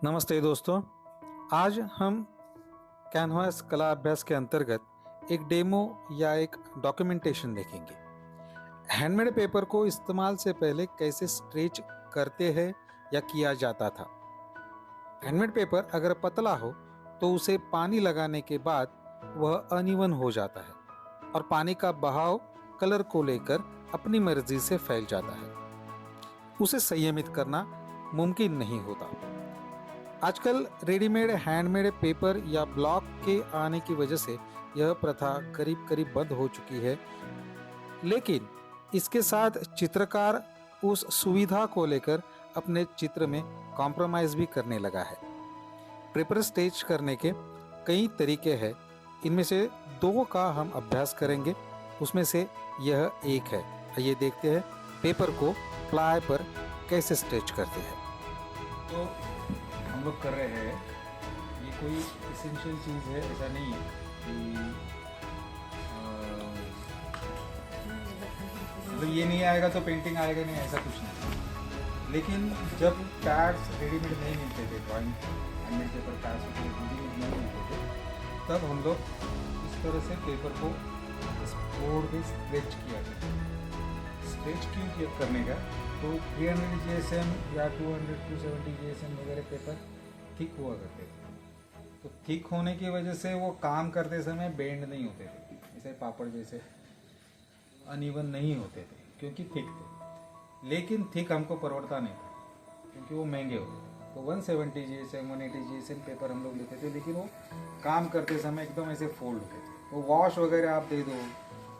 नमस्ते दोस्तों। आज हम कैनवास कला अभ्यास के अंतर्गत एक डेमो या एक डॉक्यूमेंटेशन देखेंगे। हैंडमेड पेपर को इस्तेमाल से पहले कैसे स्ट्रेच करते हैं या किया जाता था। हैंडमेड पेपर अगर पतला हो तो उसे पानी लगाने के बाद वह अनइवन हो जाता है और पानी का बहाव कलर को लेकर अपनी मर्जी से फैल जाता है। उसे संयमित करना मुमकिन नहीं होता। आजकल रेडीमेड हैंडमेड पेपर या ब्लॉक के आने की वजह से यह प्रथा करीब करीब बंद हो चुकी है, लेकिन इसके साथ चित्रकार उस सुविधा को लेकर अपने चित्र में कॉम्प्रोमाइज भी करने लगा है। पेपर स्टेच करने के कई तरीके हैं, इनमें से दो का हम अभ्यास करेंगे। उसमें से यह एक है। आइए देखते हैं पेपर को प्लाई पर कैसे स्टेच करते हैं। तो हम लोग कर रहे हैं, ये कोई इसेंशियल चीज़ है ऐसा नहीं है कि मतलब ये नहीं आएगा तो पेंटिंग आएगा नहीं, ऐसा कुछ नहीं। लेकिन जब पैड्स रेडीमेड नहीं मिलते थे, drawing handmade paper pads readymade नहीं मिलते थे, तब हम लोग इस तरह से पेपर को इस बोर्ड पे स्ट्रेच किया जाता है। स्ट्रेच क्यों किया करने का, तो 300 GSM या 200 270 GSM वगैरह पेपर थिक हुआ करते थे। तो थिक होने की वजह से वो काम करते समय बेंड नहीं होते थे, जैसे पापड़ जैसे अनइवन नहीं होते थे क्योंकि थिक थे। लेकिन थिक हमको परवड़ता नहीं था क्योंकि वो महंगे होते थे। तो 170 GSM 180 GSM पेपर हम लोग लेते थे, लेकिन वो काम करते समय एकदम ऐसे फोल्ड होते थे। वो वॉश वगैरह आप दे दो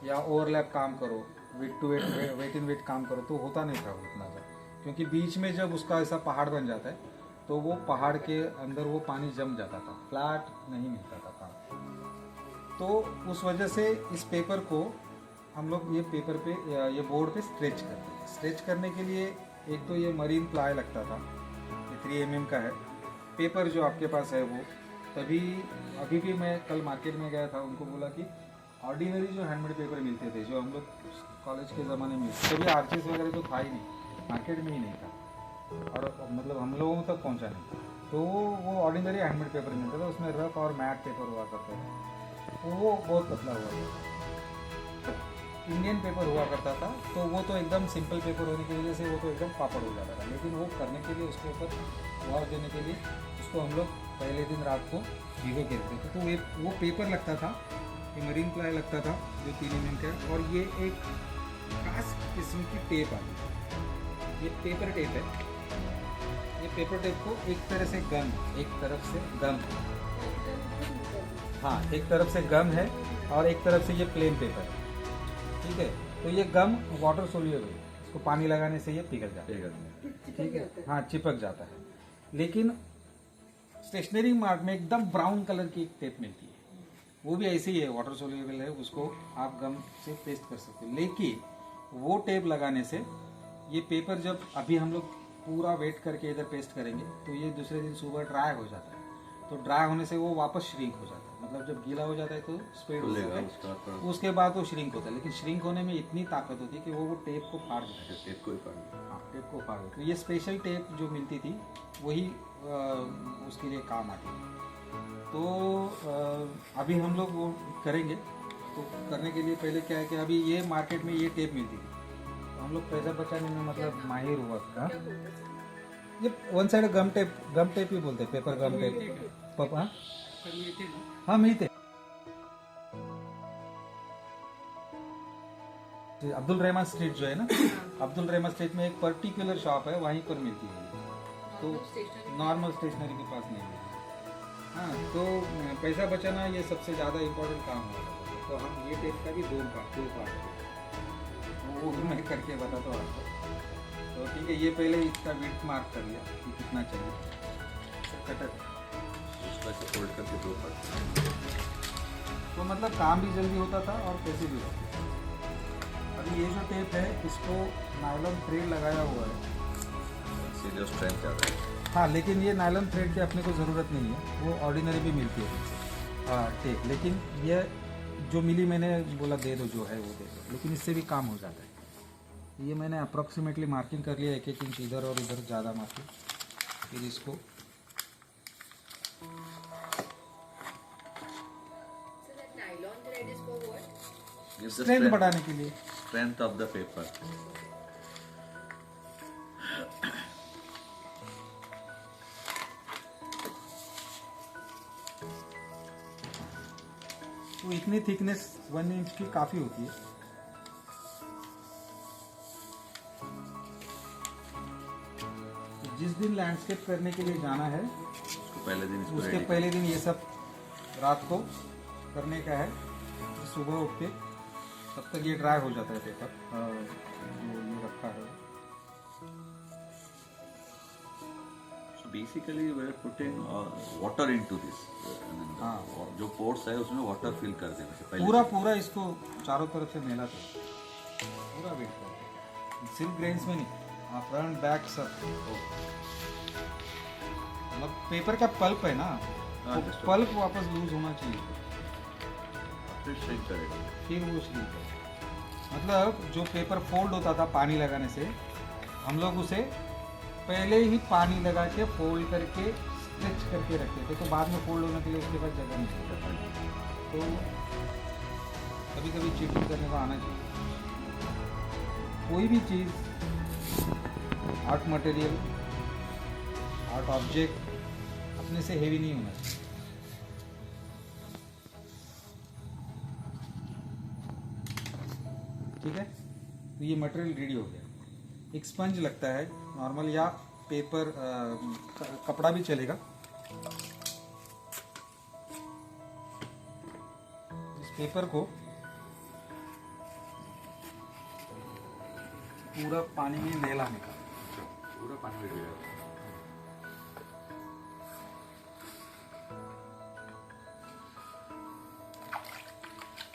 या ओवरलैप काम करो, wait to wait wait in wait काम करो तो होता नहीं था उतना सा, क्योंकि बीच में जब उसका ऐसा पहाड़ बन जाता है तो वो पहाड़ के अंदर वो पानी जम जाता था, फ्लैट नहीं मिलता था काम। तो उस वजह से इस पेपर को हम लोग ये पेपर पे ये बोर्ड पे स्ट्रेच करते हैं। स्ट्रेच करने के लिए एक तो ये मरीन प्लाई लगता था, ये 3 mm का है। पेपर जो आपके पास है वो अभी भी मैं कल मार्केट में गया था, उनको बोला कि ऑर्डिनरी जो हैंडमेड पेपर मिलते थे जो हम लोग कॉलेज के ज़माने में, तभी आर्चिस वगैरह तो था ही नहीं, मार्केट में ही नहीं था और मतलब हम लोगों तक पहुंचा नहीं। तो वो ऑर्डिनरी हैंडमेड पेपर मिलता था, उसमें रफ और मैट पेपर हुआ करता था, तो वो बहुत पतला हुआ था। इंडियन पेपर हुआ करता था तो वो तो एकदम सिंपल पेपर होने की वजह से वो तो एकदम पापड़ हो जाता था। लेकिन वो करने के लिए उसके ऊपर वॉश देने के लिए उसको हम लोग पहले दिन रात को भिगो के रखते थे। तो वो पेपर लगता था, ये मरीन प्लाई लगता था जो 3 mm का है, और ये एक खास किस्म की टेप आती है, ये पेपर टेप है। ये पेपर टेप को एक तरफ से गम हाँ, एक तरफ से गम है और एक तरफ से ये प्लेन पेपर है, ठीक है। तो ये गम वाटर सोल्यूबल है, इसको पानी लगाने से ये पिघल जाता है, ठीक है, हाँ चिपक जाता है। लेकिन स्टेशनरी मार्ट में एकदम ब्राउन कलर की एक टेप मिलती है, वो भी ऐसे ही है, वाटर सोल्यूबल है, उसको आप गम से पेस्ट कर सकते हैं। लेकिन वो टेप लगाने से ये पेपर जब अभी हम लोग पूरा वेट करके इधर पेस्ट करेंगे तो ये दूसरे दिन सुबह ड्राई हो जाता है। तो ड्राई होने से वो वापस श्रिंक हो जाता है, मतलब जब गीला हो जाता है तो स्प्रेड हो जाता है, उसके बाद वो श्रिंक होता है। लेकिन श्रिंक होने में इतनी ताकत होती है कि वो टेप को फाड़ देता है, टेप को फाड़ देता है। ये स्पेशल टेप जो मिलती थी वही उसके लिए काम आती है। तो अभी हम लोग वो करेंगे। तो करने के लिए पहले क्या है कि अभी ये मार्केट में ये टेप मिलती थी, तो हम लोग पैसा बचाने में मतलब माहिर हुआ था। ये वन साइड गम टेप ही बोलते हैं, पेपर गम टेप पापा। हाँ मिलते। अब्दुल रहमान स्ट्रीट जो है ना, अब्दुल रहमान स्ट्रीट में एक पर्टिकुलर शॉप है, वहीं पर मिलती है। तो नॉर्मल स्टेशनरी के पास नहीं मिलती। हाँ, तो पैसा बचाना ये सबसे ज़्यादा इम्पोर्टेंट काम है। तो हम ये टेप का भी दो पार्ट है, वो भी मैं करके बताता हूँ आपको। तो ठीक है, ये पहले इसका विड्थ मार्क कर लिया कि कितना चाहिए, कटर फोल्ड करके 2 पार्ट, तो मतलब काम भी जल्दी होता था और पैसे भी होते थे। अभी ये जो टेप है इसको नायलॉन थ्रेड लगाया हुआ है, इससे जो स्ट्रेंथ ज़्यादा है। हाँ, लेकिन ये नायलॉन थ्रेड की अपने को ज़रूरत नहीं है, वो ऑर्डिनरी भी मिलती है टेप। लेकिन ये जो मिली मैंने बोला दे दो, जो है वो दे दो, लेकिन इससे भी काम हो जाता है। ये मैंने अप्रॉक्सीमेटली मार्किंग कर लिया, 1-1 इंच इधर और इधर ज़्यादा मार्किंग। फिर इसको It's the स्ट्रेंथ बढ़ाने के लिए। strength of the paper. तो इतनी थिकनेस 1 इंच की काफ़ी होती है। तो जिस दिन लैंडस्केप करने के लिए जाना है पहले दिन इसको उसके ready पहले दिन ये सब रात को करने का है। सुबह उठ के तब तक ये ड्राई हो जाता है पेपर जो ये रखा है। So basically we are putting water into this. हाँ। और जो पोर्ट्स है उसमें वाटर फिल कर देने से पहले पूरा इसको चारों तरफ से मेला कर पूरा वेट कर सिल्क ग्रेन्स में नहीं, फ्रंट बैक सब। मतलब पेपर का पल्प है ना, हाँ, तो just पल्प वापस लूज होना चाहिए फिर shrink करेगा। फिर वो स्लीप है। मतलब जो पेपर फोल्ड होता था पानी लगाने से, हम लोग उसे पहले ही पानी लगा के फोल्ड करके स्ट्रेच करके रखते थे, तो बाद में फोल्ड होने के लिए उसके बाद जगह नहीं होता। तो कभी कभी चीटिंग करने को आना चाहिए। कोई भी चीज़, आर्ट मटेरियल, आर्ट ऑब्जेक्ट अपने से हेवी नहीं होना चाहिए। ठीक है, तो ये मटेरियल रेडी हो गया। एक स्पंज लगता है नॉर्मल, या पेपर कपड़ा भी चलेगा। इस पेपर को पूरा पानी में नहलाने का, पूरा पानी में गिरा।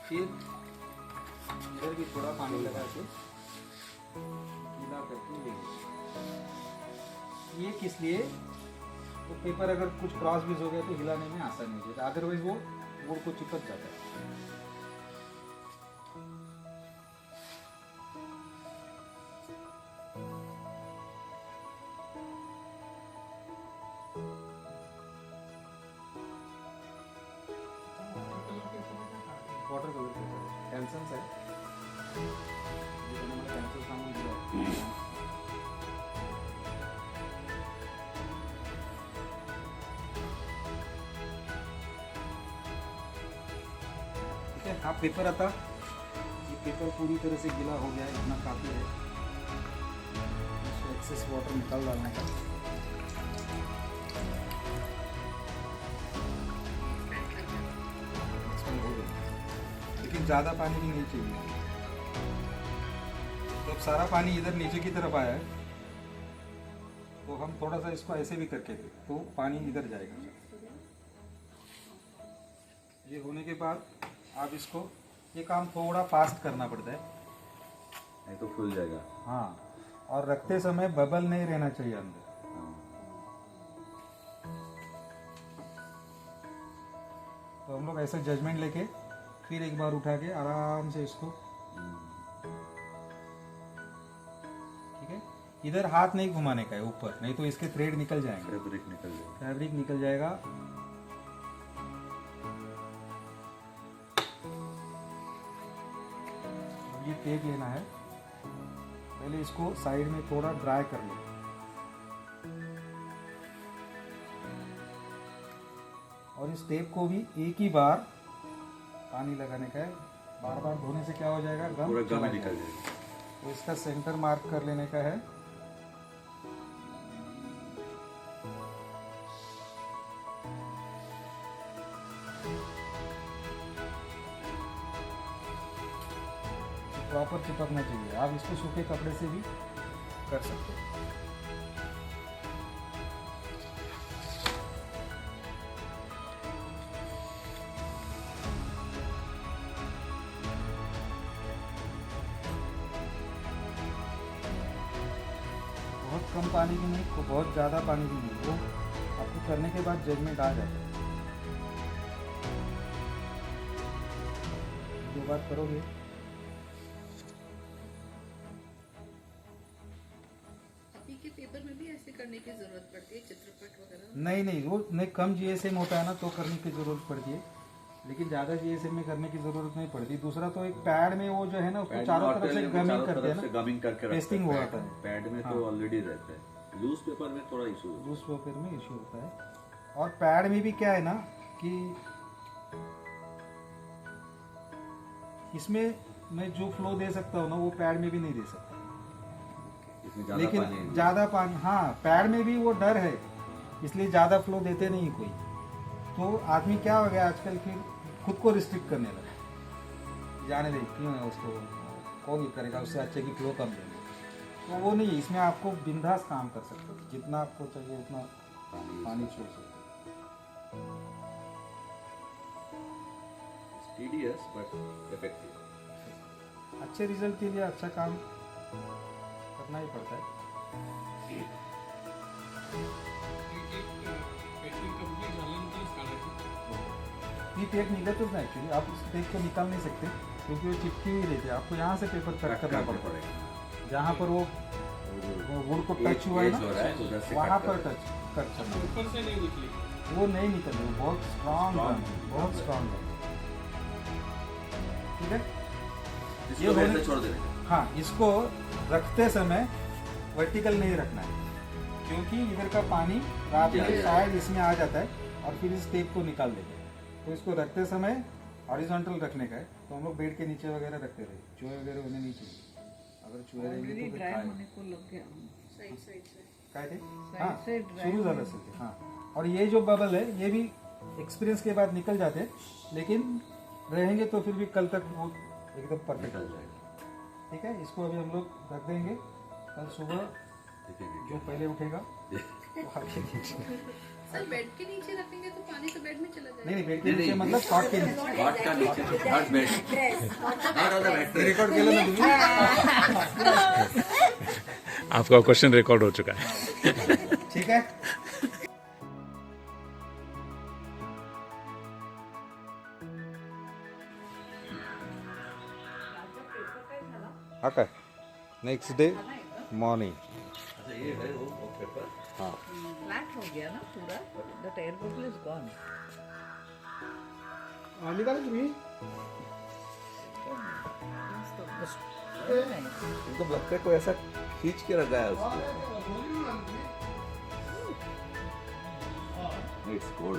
फिर इधर भी थोड़ा पानी लगा के गीला करके लेंगे। ये किस लिए? तो पेपर अगर कुछ क्रॉस बीज हो गया तो हिलाने में आसानी हो जाता है, अदरवाइज वो बोर्ड को चिपक जाता है। वाटर कलर पेपर कैंसन्स है, ये मैंने कैंसल सामान दिया। आप पेपर आता, ये पेपर पूरी तरह से गीला हो गया है, इतना काफ़ी है। इसको एक्सेस वाटर निकाल डालने का। हो गया, लेकिन ज़्यादा पानी भी नहीं चाहिए। तो अब सारा पानी इधर नीचे की तरफ आया है, तो हम थोड़ा सा इसको ऐसे भी करके तो पानी इधर जाएगा। ये होने के बाद आप इसको, ये काम थोड़ा फास्ट करना पड़ता है, नहीं तो फूल जाएगा। हाँ, और रखते समय बबल नहीं रहना चाहिए अंदर। तो हम लोग ऐसा जजमेंट लेके फिर एक बार उठा के आराम से इसको, ठीक है। इधर हाथ नहीं घुमाने का है ऊपर, नहीं तो इसके थ्रेड निकल जाएंगे, फैब्रिक निकल जाएगा। ये टेप लेना है, पहले इसको साइड में थोड़ा ड्राई कर लो। और इस टेप को भी एक ही बार पानी लगाने का है, बार बार धोने से क्या हो जाएगा, पूरा गम गम निकल जाएगा। तो इसका सेंटर मार्क कर लेने का है। प्रॉपर चिपकना चाहिए। आप इसको सूखे कपड़े से भी कर सकते हो। बहुत कम पानी भी नहीं, तो बहुत ज़्यादा पानी भी नहीं, वो आपको करने के बाद जजमेंट आ जाता है। दो बार करोगे के पेपर में भी ऐसे करने की जरूरत पड़ती है, चित्रपट वगैरह? नहीं, वो नहीं, कम जीएसएम होता है ना, तो करने की जरूरत पड़ती है। लेकिन ज़्यादा जीएसएम में करने की ज़रूरत नहीं पड़ती। दूसरा तो एक पैड में वो जो है ना उसको पैड चारों में तरफ से alternate गमिंग चारों करते तरफ हैं से ना, गमिंग करके रखते पेस्टिंग हैं। हो जाता है। पैड में हाँ। तो ऑलरेडी रहता है, लूज पेपर में थोड़ा इशू है। लूज पेपर में इश्यू होता है। और पैड में भी क्या है ना कि इसमें मैं जो फ्लो दे सकता हूँ ना वो पैड में भी नहीं दे सकता। इसमें ज्यादा पानी लेकिन है। ज़्यादा पानी, हाँ पैड में भी वो डर है, इसलिए ज़्यादा फ्लो देते नहीं कोई। तो आदमी क्या हो गया आजकल, फिर खुद को रिस्ट्रिक्ट करने लगा, जाने दे क्यों है उसको, कौन ही करेगा, उससे अच्छे की फ्लो कम देंगे। तो वो नहीं, इसमें आपको बिंदास काम कर सकते हो, जितना आपको चाहिए उतना पानी छोड़ सकते टीडीएस बट इफेक्टिव। हो। अच्छे रिजल्ट के लिए अच्छा काम करना ही पड़ता है। ये टेप निकलतच नाही ॲक्च्युली, आप उस टेप को निकाल नहीं सकते क्योंकि वो चिपकी हुई रहती है। आपको यहाँ से पेपर कट करना पड़ता है, जहाँ पर वो वुड को टच हुआ है ना वहाँ पर टच कट करना। ऊपर से नहीं निकली। वो नहीं निकल रही, वो बहुत स्ट्रॉन्ग है, बहुत स्ट्रॉन्ग है। ठीक है, इसको वैसे छोड़ देना। हाँ इसको रखते समय वर्टिकल नहीं रखना है क्योंकि इधर का पानी रात में शायद इसमें आ जाता है और फिर इस टेप को निकाल देते हैं। तो इसको रखते समय हॉरिजॉन्टल रखने का है। तो हम लोग बेड के नीचे वगैरह रखते थे, चूहे वगैरह होने नहीं चाहिए। अगर चूहे रहेंगे तो फिर ड्राय काय होने को लग गया। साइड साइड से काय थे Side हाँ से dry शुरू झालं असेल ते। हाँ और ये जो बबल है ये भी एक्सपीरियंस के बाद निकल जाते हैं, लेकिन रहेंगे तो फिर भी कल तक वो एकदम परफेक्ट हो जाएगा। ठीक है, इसको अभी हम लोग रख देंगे। कल सुबह जो पहले उठेगा वो आगे नीचे। सर बेड के नीचे रखेंगे तो पानी तो बेड में चला जाएगा। नहीं बेड के नीचे मतलब कॉट के नीचे। कॉट का नीचे, not bed, not on the bed. Record केलं ना तुम्ही? आपका क्वेश्चन रिकॉर्ड हो चुका है। ठीक है, हा काय नेक्स्ट डे मॉर्निंग। अच्छा ये है वो पेपर। हाँ फ्लैट हो गया ना पूरा, that air bubble is gone. निकाले तुम्ही एकदम लगता है कोई ऐसा खींच के रखा है उसको। It's cold.